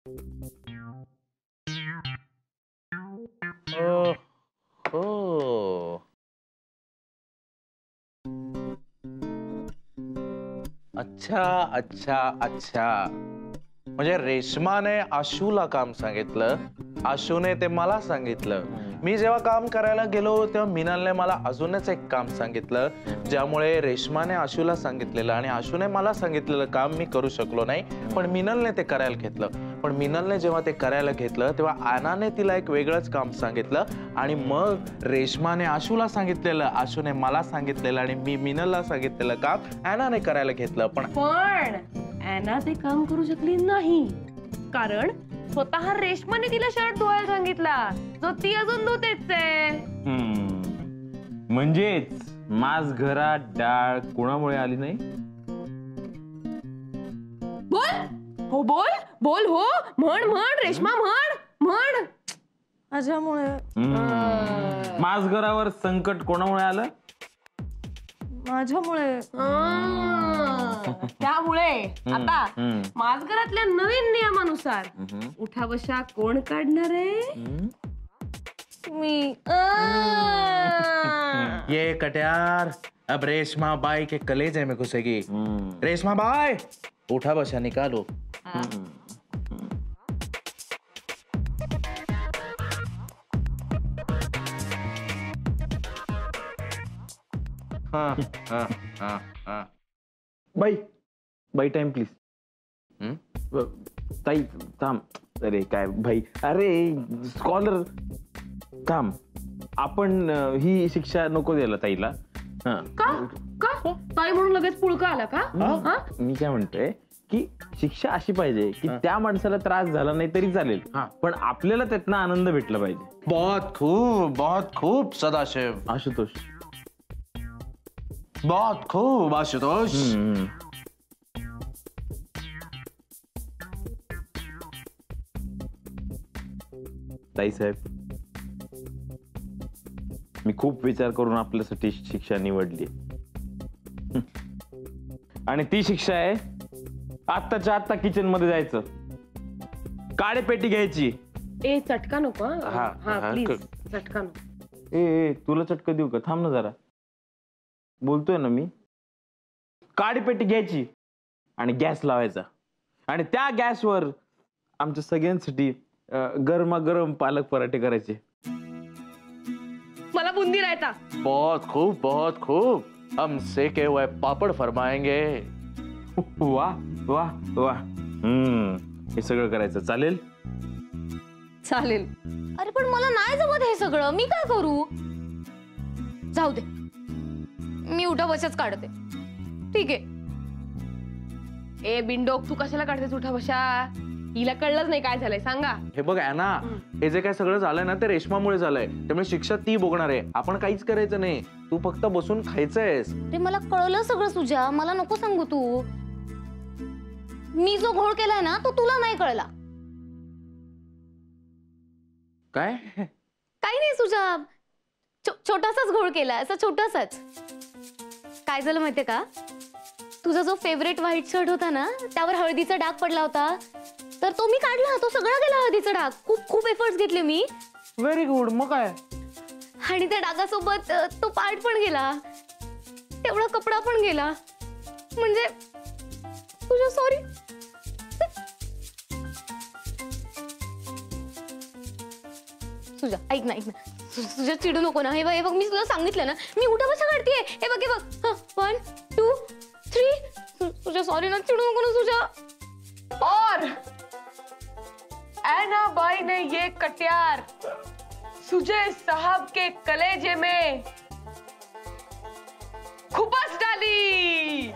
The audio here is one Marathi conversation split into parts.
ओ, हो. अच्छा अच्छा अच्छा, म्हणजे रेश्माने आशूला काम सांगितलं, आशूने ते मला सांगितलं. मी जेव्हा काम करायला गेलो तेव्हा मिनलने मला अजूनच एक काम सांगितलं, ज्यामुळे रेश्माने आशूला सांगितलेलं आणि आशूने मला सांगितलेलं काम मी करू शकलो नाही, पण मिनलने ते करायला घेतलं. पण मिनलने जेव्हा ते करायला घेतलं तेव्हा आनाने तिला एक वेगळंच काम सांगितलं आणि मग रेश्माने आशूला सांगितलेलं, आशूने मला सांगितलेलं आणि मी मिनलला सांगितलेलं काम आनाने करायला घेतलं. पण ऍना ते काम करू शकली नाही, कारण स्वतः रेश्माने तिला शर्ट धुवायला सांगितला, जो ती अजून धुतेच आहे. म्हणजेच माझ घरात डाळ कोणामुळे आली नाही? बोल हो, बोल बोल हो, म्हण म्हण रेश्मा, म्हण म्हण. माझ्यामुळे. माझ घरावर संकट कोणामुळे आलं? माझ्यामुळे. त्यामुळे आता माझ घरातल्या नवीन नियमानुसार उठा बशा कोण काढणार आहे? मी. ये कट्यार, अब रेशमा बाई के कलेजे में घुसेगी. रेशमा बाई, उठा बशा निकालो. हाँ, हाँ, हाँ, हाँ. बाई बाई टाइम प्लीज. ताई थांब. अरे काय भाई, अरे स्कॉलर थांब. आपण ही शिक्षा नको द्यायला ताईला. का का ताई म्हणून लगेच पुळका आला का? मी काय म्हणतोय की शिक्षा अशी पाहिजे की त्या माणसाला त्रास झाला नाही तरी चालेल, पण आपल्याला त्यातनं आनंद भेटला पाहिजे. बहुत खूब सदाशिव. आशुतोष, बहुत खूब आशुतोष. ताई साहेब, मी खूप विचार करून आपल्यासाठी शिक्षा निवडली आणि ती शिक्षा आहे आत्ताच्या आत्ता किचन मध्ये जायचं, काळे पेटी घ्यायची. ए चटका नको. हा, प्लीज चटका नको. ए तुला चटका देऊ का? थांब ना जरा, बोलतोय ना मी. काळी पेटी घ्यायची आणि गॅस लावायचा आणि त्या गॅसवर आमच्या सगळ्यांसाठी गरमागरम पालक पराठे करायचे. मला बुंदी रायता. बहुत खूब. हम सेके हुए पापड़ फरमाएंगे. वाह वाह वाह. हे सगळं करायचं चालेल? चालेल. अरे पण मला नाही जमत हे सगळं, मी काय करू? जाऊ दे, मी उठा बशाच काढते. ठीक आहे. ए बिंडोक, तू कशाला काढतेस उठा बशा? हिला कळलंच नाही काय झालंय, सांगा. हे बघ ॲना, हे जे काय सगळं झालंय ना ते रेश्मामुळे झालंय, त्यामुळे शिक्षा ती भोगणार आहे. आपण काहीच करायचं नाही, तू फक्त बसून खायचंयस. रे मला कळलं सगळं सुजा, मला नको सांगू तू. मी जो घोळ केलाय ना तो तुला नाही कळला. काय? काही नाही सुजा, छोटासाच घोळ केलाय, असा छोटासाच. काय झालं माहितीये का, तुझा जो फेवरेट व्हाईट शर्ट होता ना त्यावर हळदीचा डाग पडला होता, तर तो मी काढला. तो सगळा गेला हळदीचा डाग. खूप एफर्ट्स घेतले मी. Very good. मग काय? आणि त्या डागासोबत तो पार्ट पण गेला, तेवढा कपडा पण गेला. म्हणजे तुझ्या सॉरी. सुजा ऐक ना, तुझ्या चिडू नको ना. हे बघ मी तुला सांगितलं ना, मी उठा बशा काढतेय. हे बघ 1 2 3. तुझ्या सॉरी ना, चिडू नको ना तुझ्या. और ऐना बाई ने ये कट्यार सुजय साहब के कलेजे में खुपस डाली.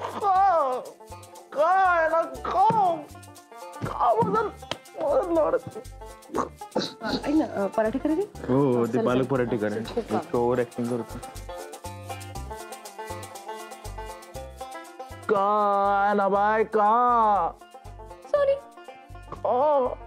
ऐक ना, पराठे करायचे. हो, ते पालक पराठे करायचे. ओव्हर ऍक्टिंग करतो. का ना बाय का? सॉरी. Oh.